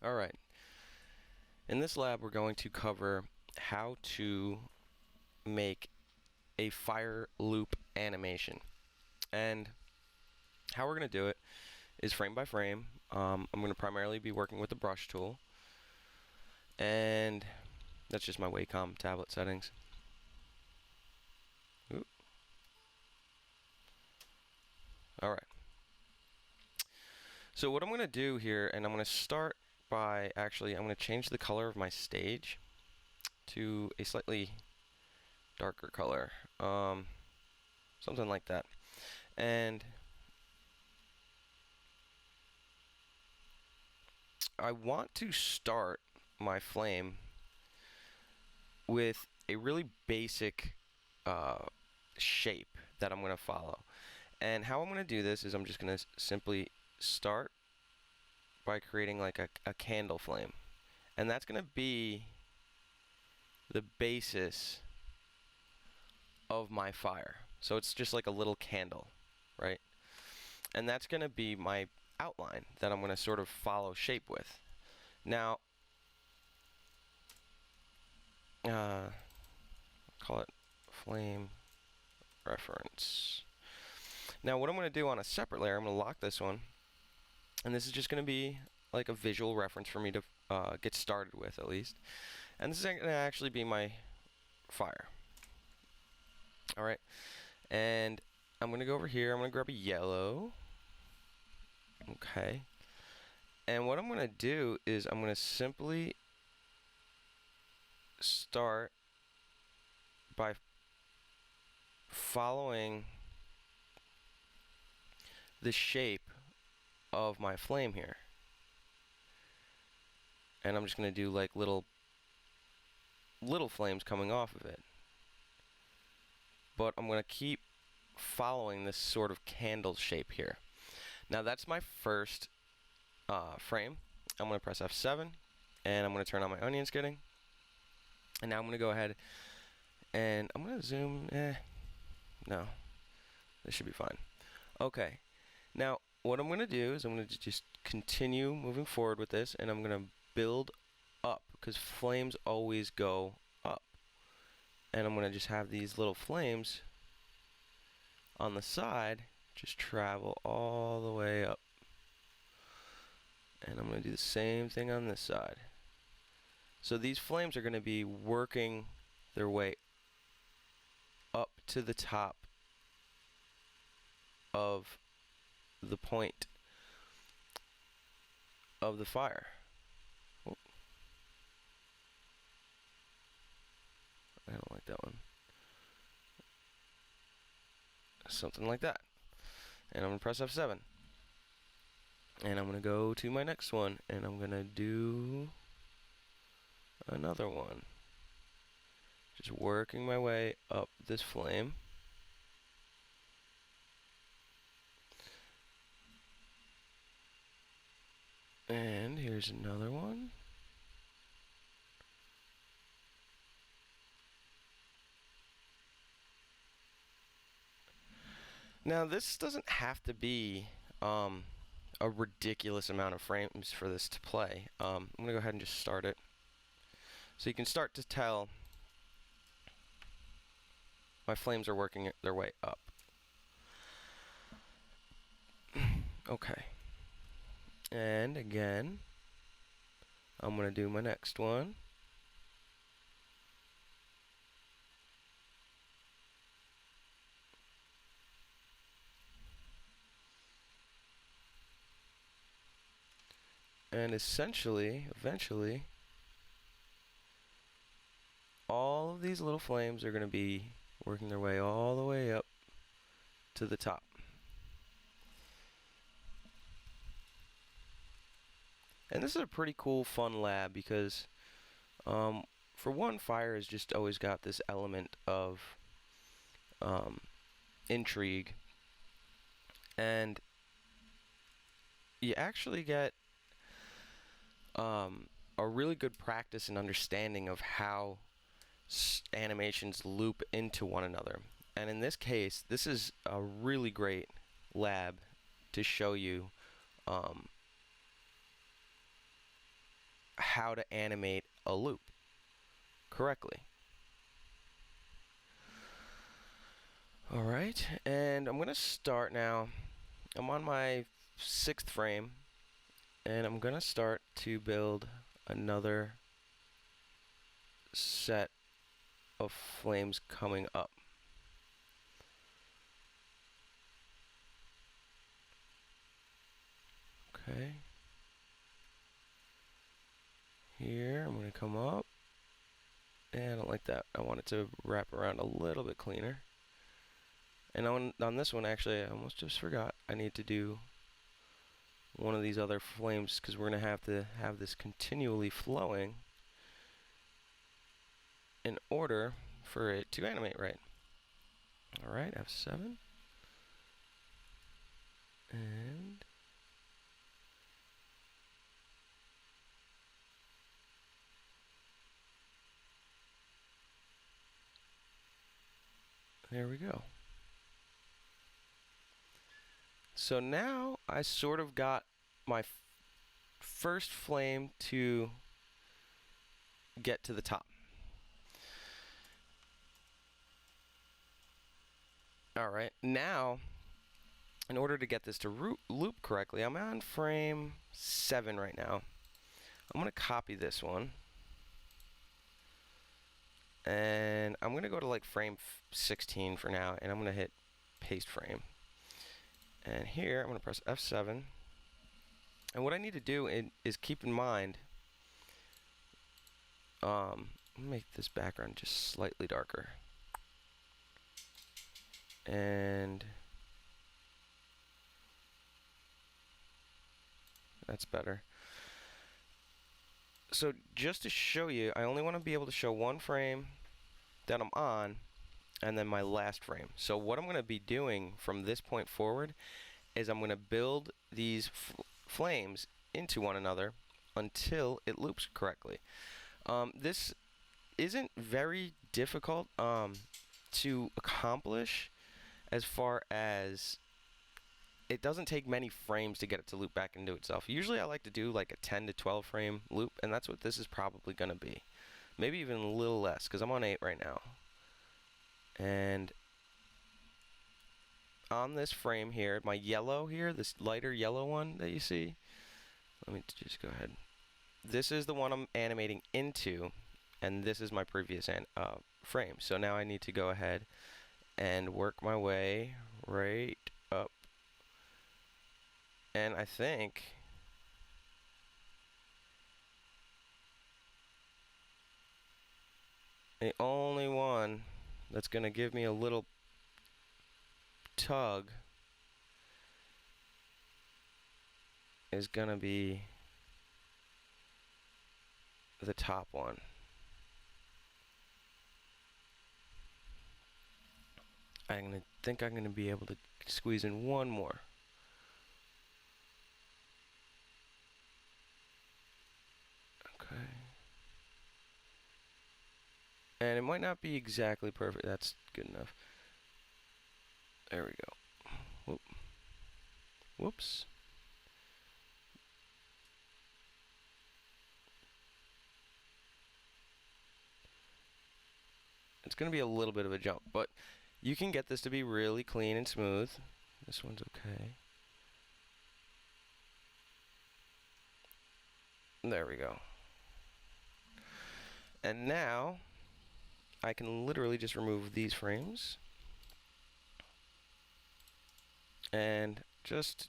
Alright, in this lab we're going to cover how to make a fire loop animation. And how we're going to do it is frame by frame. I'm going to primarily be working with the brush tool. And that's just my Wacom tablet settings. Alright. So what I'm going to do here, and I'm going to start by I'm going to change the color of my stage to a slightly darker color, something like that. And I want to start my flame with a really basic shape that I'm going to follow. And how I'm going to do this is I'm just going to simply start by creating like a candle flame. And that's going to be the basis of my fire. So it's just like a little candle, right? And that's going to be my outline that I'm going to sort of follow shape with. Now, call it flame reference. Now what I'm going to do on a separate layer, I'm going to lock this one, and this is just going to be like a visual reference for me to get started with, at least. And this is going to actually be my fire. Alright, and I'm going to go over here, I'm going to grab a yellow. Okay. And what I'm going to do is I'm going to simply start by following the shape of my flame here. And I'm just going to do like little flames coming off of it. But I'm going to keep following this sort of candle shape here. Now that's my first frame. I'm going to press F7 and I'm going to turn on my onion skidding. And now I'm going to go ahead and I'm going to zoom. No, this should be fine. Okay, now what I'm going to do is I'm going to just continue moving forward with this, and I'm going to build up because flames always go up. And I'm going to just have these little flames on the side just travel all the way up. And I'm going to do the same thing on this side. So these flames are going to be working their way up to the top of the point of the fire. Oh. I don't like that one. Something like that. And I'm going to press F7. And I'm going to go to my next one, and I'm going to do another one. Just working my way up this flame. And here's another one. Now this doesn't have to be a ridiculous amount of frames for this to play. I'm going to go ahead and just start it. So you can start to tell my flames are working their way up. Okay. And again, I'm going to do my next one. And essentially, eventually, all of these little flames are going to be working their way all the way up to the top. And this is a pretty cool, fun lab because, for one, fire has just always got this element of intrigue. And you actually get a really good practice and understanding of how animations loop into one another. And in this case, this is a really great lab to show you how to animate a loop correctly. Alright, and I'm going to start now. I'm on my 6th frame, and I'm going to start to build another set of flames coming up. Okay. Here, I'm going to come up. And I don't like that. I want it to wrap around a little bit cleaner. And on this one, actually, I almost just forgot. I need to do one of these other flames because we're going to have this continually flowing in order for it to animate right. Alright, F7. And there we go. So now I sort of got my first flame to get to the top. Alright, now in order to get this to loop correctly, I'm on frame 7 right now. I'm going to copy this one. And I'm going to go to like frame 16 for now, and I'm going to hit paste frame. And here, I'm going to press F7. And what I need to do is keep in mind, I'm going to make this background just slightly darker. And that's better. So just to show you, I only want to be able to show one frame that I'm on, and then my last frame. So what I'm going to be doing from this point forward is I'm going to build these flames into one another until it loops correctly. This isn't very difficult to accomplish, as far as it doesn't take many frames to get it to loop back into itself. Usually I like to do like a 10 to 12 frame loop, and that's what this is probably going to be. Maybe even a little less, because I'm on 8 right now. And on this frame here, my yellow here, this lighter yellow one that you see, let me just go ahead. This is the one I'm animating into, and this is my previous frame. So now I need to go ahead and work my way right up. And I think the only one that's going to give me a little tug is going to be the top one. I think I'm going to be able to squeeze in one more. Okay. And it might not be exactly perfect. That's good enough. There we go. Whoop. Whoops. It's going to be a little bit of a jump, but you can get this to be really clean and smooth. This one's okay. There we go. And now I can literally just remove these frames. And just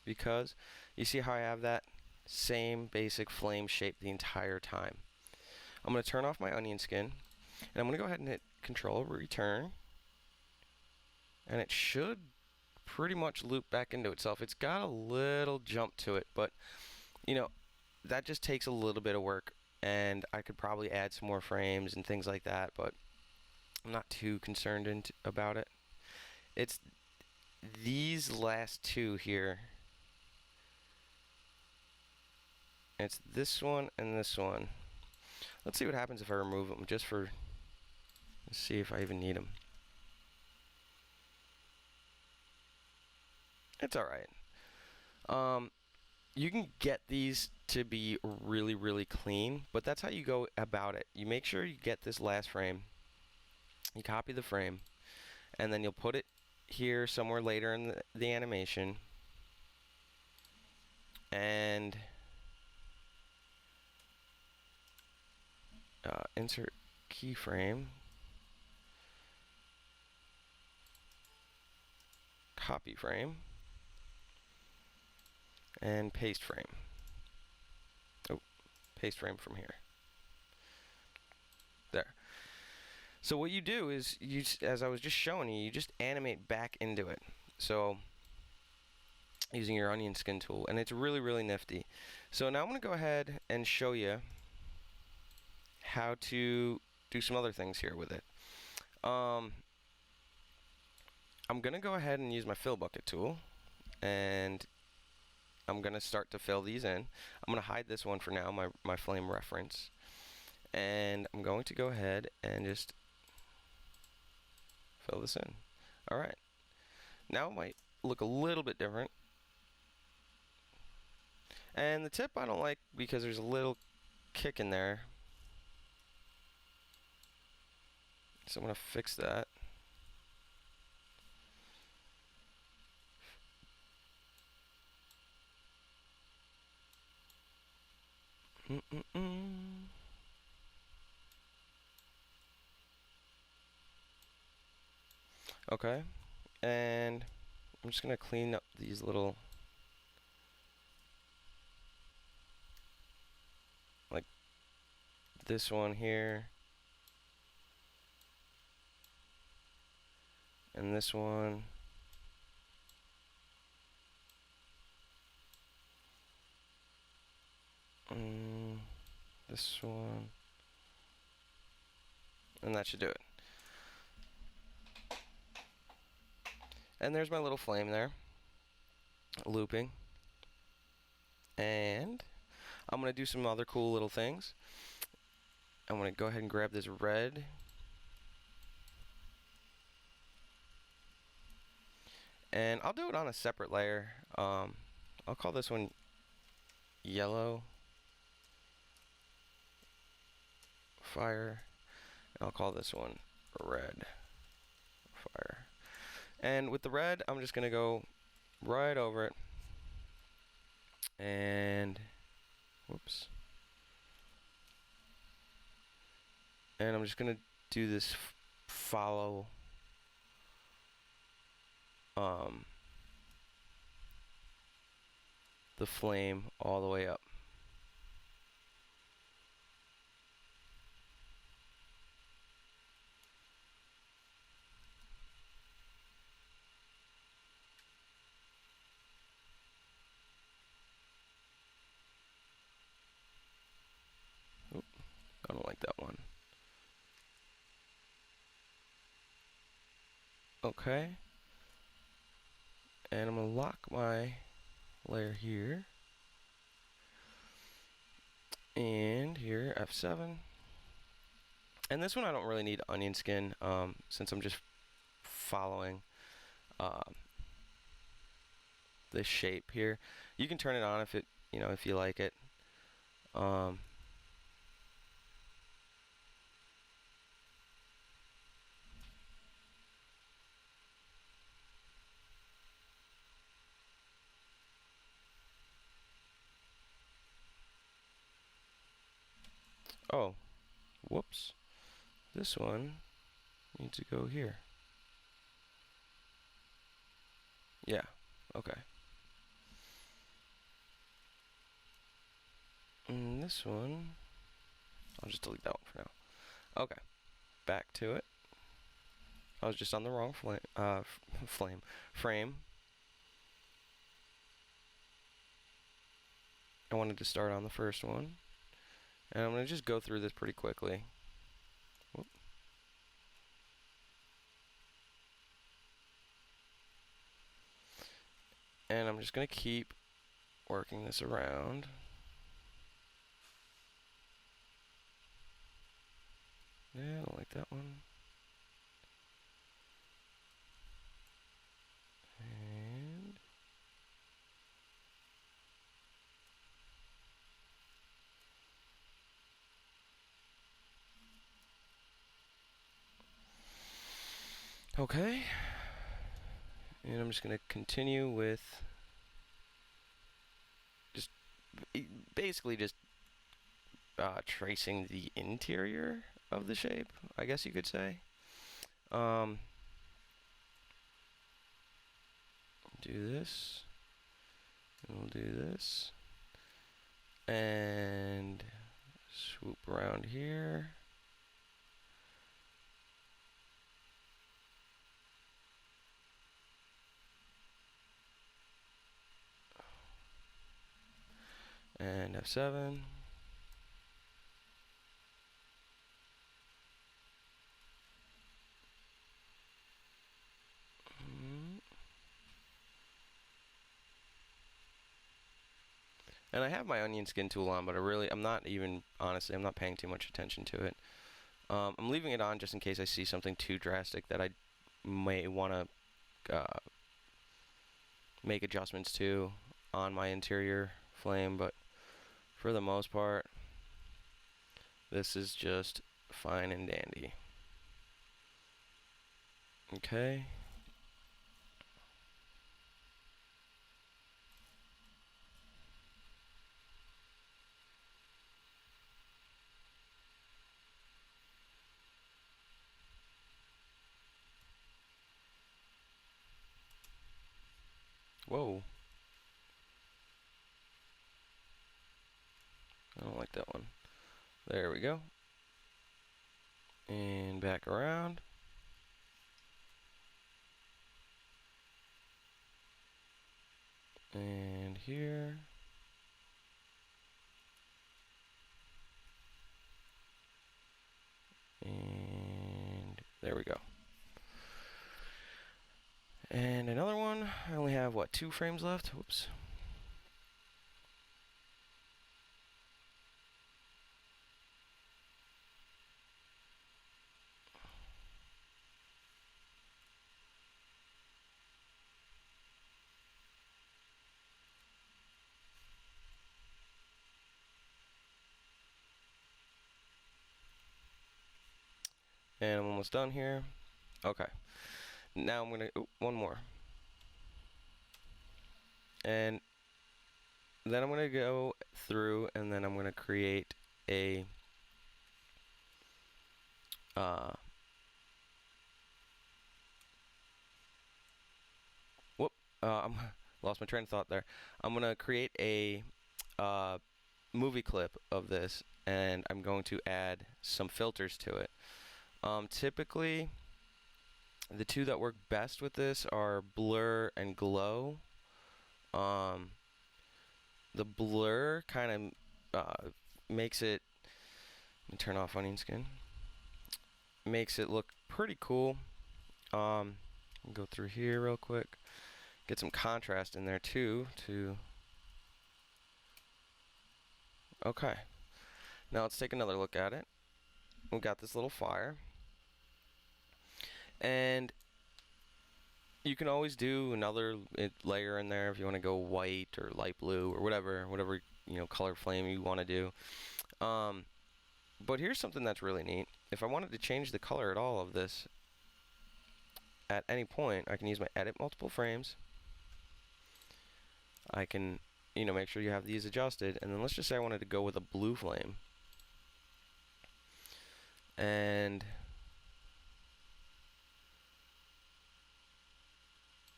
because you see how I have that same basic flame shape the entire time. I'm going to turn off my onion skin, and I'm going to go ahead and hit Control Return, and it should pretty much loop back into itself. It's got a little jump to it, but you know, that just takes a little bit of work, and I could probably add some more frames and things like that, but I'm not too concerned about it. It's these last two here. It's this one and this one. Let's see what happens if I remove them, just for, let's see if I even need them. It's alright. you can get these to be really, really clean, but that's how you go about it. You make sure you get this last frame, you copy the frame, and then you'll put it here somewhere later in the animation, and insert keyframe, copy frame, and paste frame. Oh, paste frame from here. There. So what you do is, as I was just showing you, you just animate back into it. So using your onion skin tool, and it's really, really nifty. So now I'm going to go ahead and show you how to do some other things here with it. I'm going to go ahead and use my fill bucket tool, and I'm going to start to fill these in. I'm going to hide this one for now, my flame reference, and I'm going to go ahead and just fill this in. Alright, now it might look a little bit different. And the tip I don't like because there's a little kick in there. So I'm going to fix that. Okay, and I'm just going to clean up these little, like this one here, and this one, this one, and that should do it. And there's my little flame there, looping. And I'm going to do some other cool little things. I'm going to go ahead and grab this red. And I'll do it on a separate layer. I'll call this one yellow fire. And I'll call this one red fire. And with the red, I'm just going to go right over it. And, whoops. And I'm just going to do this follow the flame all the way up. Oop, I don't like that one. Okay. And I'm going to lock my layer here. And here, F7. And this one I don't really need onion skin, since I'm just following this shape here. You can turn it on if if you like it. Oh, whoops. This one needs to go here. Yeah, okay. And this one, I'll just delete that one for now. Okay, back to it. I was just on the wrong frame. I wanted to start on the first one. And I'm going to just go through this pretty quickly. Whoop. And I'm just going to keep working this around. Yeah, I don't like that one. And Okay. And I'm just going to continue with just basically just tracing the interior of the shape, I guess you could say. Do this. And we'll do this. And swoop around here. And F7. And I have my onion skin tool on, but I'm not even, honestly, I'm not paying too much attention to it. I'm leaving it on just in case I see something too drastic that I may want to make adjustments to on my interior flame, but for the most part, this is just fine and dandy. Okay. Whoa. I don't like that one. There we go. And back around. And here. And there we go. And another one. I only have, what, 2 frames left? Whoops. And I'm almost done here. Okay. Now I'm going to, one more. And then I'm going to go through and then I'm going to create a I lost my train of thought there. I'm going to create a movie clip of this, and I'm going to add some filters to it. Typically, the two that work best with this are blur and glow. The blur kind of makes it, let me turn off onion skin, makes it look pretty cool. Go through here real quick, get some contrast in there too. Okay, now let's take another look at it. We got this little fire, and you can always do another layer in there if you want to go white or light blue or whatever color flame you want to do. But here's something that's really neat. If I wanted to change the color at all of this at any point, I can use my edit multiple frames. I can make sure you have these adjusted, and then let's just say I wanted to go with a blue flame, and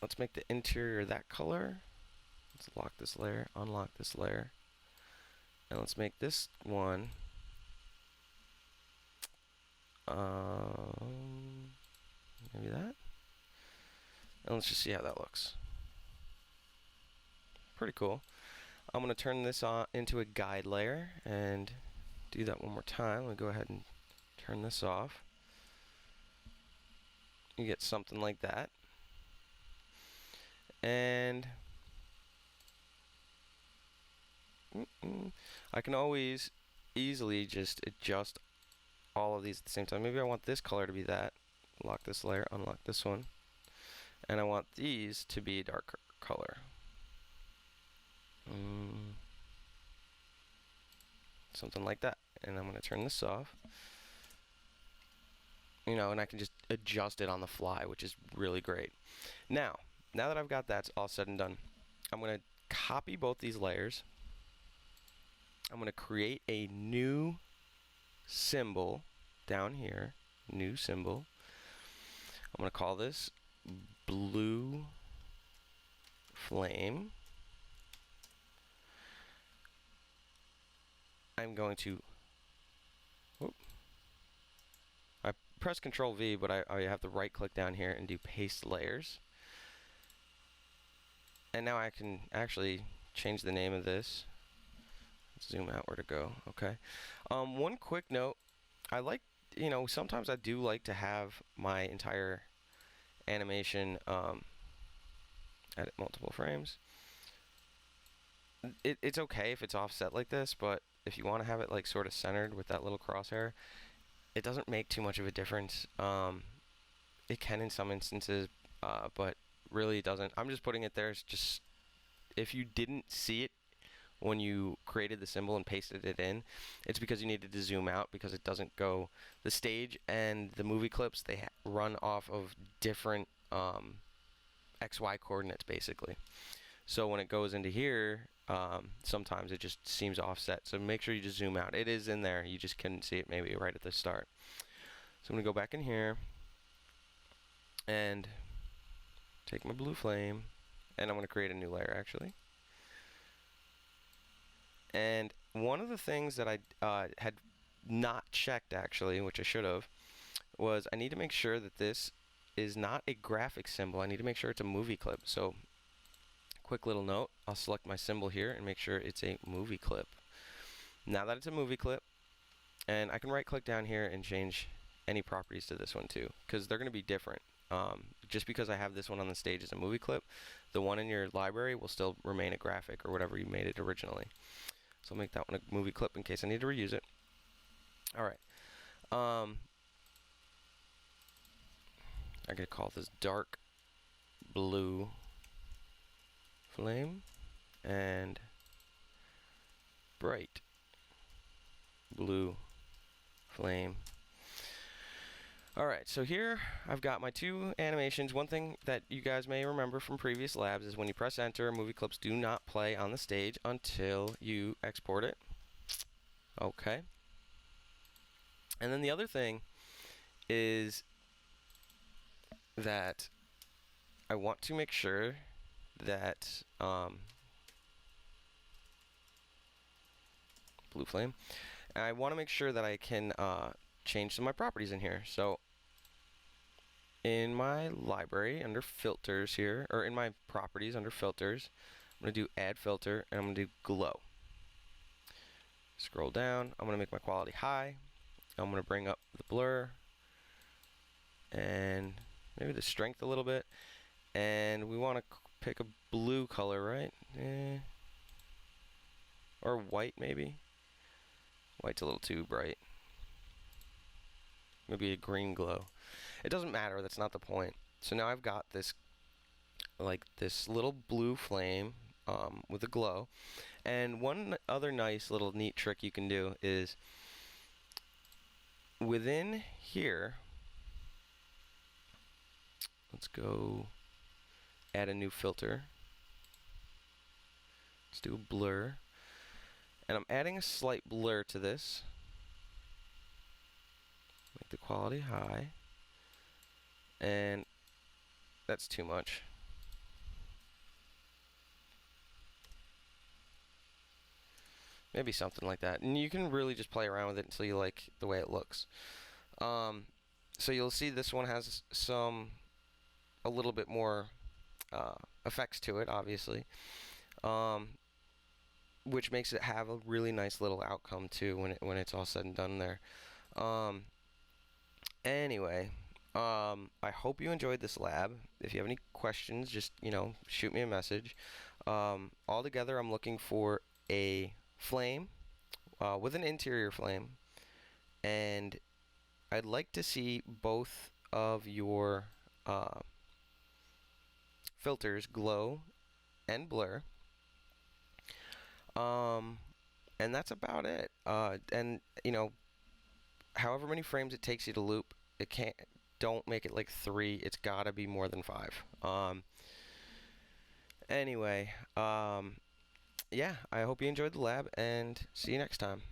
let's make the interior that color. Let's lock this layer, unlock this layer, and let's make this one maybe that, and let's just see how that looks. Pretty cool. I'm going to turn this on into a guide layer and do that one more time. Let me go ahead and turn this off. You get something like that. And I can always easily just adjust all of these at the same time. Maybe I want this color to be that. Lock this layer, unlock this one. And I want these to be a darker color. Something like that. And I'm going to turn this off. and I can just adjust it on the fly, which is really great. Now that I've got that all said and done, I'm going to copy both these layers. I'm going to create a new symbol down here, new symbol. I'm going to call this blue flame. I'm going to, I press Control V, but I have to right click down here and do paste layers. And now I can actually change the name of this. Zoom out where to go. Okay. One quick note, I like, sometimes I do like to have my entire animation edit multiple frames. It's okay if it's offset like this, but if you want to have it like sort of centered with that little crosshair, it doesn't make too much of a difference. It can in some instances, but really it doesn't. I'm just putting it there. It's just, if you didn't see it when you created the symbol and pasted it in, it's because you needed to zoom out, because it doesn't go, the stage and the movie clips, they run off of different XY coordinates basically. So when it goes into here, sometimes it just seems offset. So make sure you just zoom out. It is in there. You just couldn't see it maybe right at the start. So I'm going to go back in here and take my blue flame, and I'm going to create a new layer actually. And one of the things that I had not checked actually, which I should have, was I need to make sure that this is not a graphic symbol. I need to make sure it's a movie clip. So quick little note, I'll select my symbol here and make sure it's a movie clip. Now that it's a movie clip, and I can right click down here and change any properties to this one too, because they're going to be different. Just because I have this one on the stage as a movie clip, the one in your library will still remain a graphic or whatever you made it originally. So I'll make that one a movie clip in case I need to reuse it. Alright. I could call this dark blue flame and bright blue flame. Alright, so here I've got my two animations. One thing that you guys may remember from previous labs is when you press enter, movie clips do not play on the stage until you export it. Okay. And then the other thing is that I want to make sure that blue flame, I want to make sure that I can change some of my properties in here. So in my library under filters here, or in my properties under filters, I'm going to do add filter, and I'm going to do glow. Scroll down, I'm going to make my quality high. I'm going to bring up the blur and maybe the strength a little bit, and we want to pick a blue color, right? Or white maybe. White's a little too bright. Maybe a green glow. It doesn't matter, that's not the point. So now I've got this, like this little blue flame with a glow. And one other nice little neat trick you can do is within here, let's go add a new filter. Let's do a blur. And I'm adding a slight blur to this. Make the quality high. And that's too much. Maybe something like that. And you can really just play around with it until you like the way it looks. So you'll see this one has a little bit more effects to it, obviously. Which makes it have a really nice little outcome too when it's all said and done there. Anyway, I hope you enjoyed this lab. If you have any questions, just shoot me a message. Altogether, I'm looking for a flame with an interior flame, and I'd like to see both of your filters, glow and blur. And that's about it. And however many frames it takes you to loop, It can't. Don't make it like 3. It's gotta be more than 5. Anyway, yeah. I hope you enjoyed the lab, and see you next time.